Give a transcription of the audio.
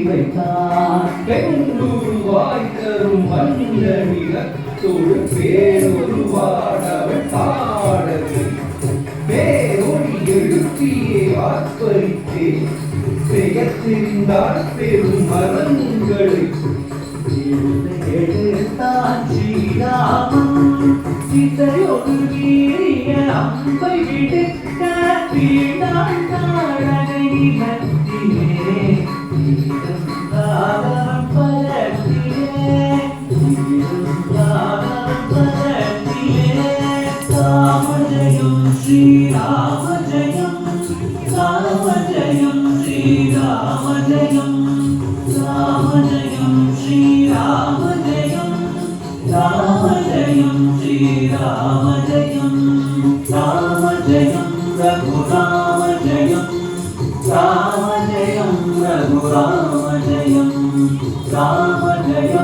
வைத்தான் பெண்ணுருவாய் தரும் வந்த நிலத்தோடு பேரொருவாடவள் பாடலை பேரொழி எழுப்பியே ஆர்ப்பரித்தே பெயர் தெரிந்தால் பெரும் மரங்களை எடுத்தான் ஸ்ரீராமன் சிதையொரு வீரிய அம்பை விடுத்த வீடான் தாழகை நிலத்திலே இருந்தாதவன் பலத்திலே ராமஜயம் ஸ்ரீராமஜயம் ராமஜயம் ஸ்ரீராமஜயம் ராமஜயம் ஸ்ரீராமஜயம் ராமஜயம் ஸ்ரீராமஜயம் ராமஜயம் ரகுராமஜயம் ராமஜயம் ரகுராமஜயம் ராமஜயம்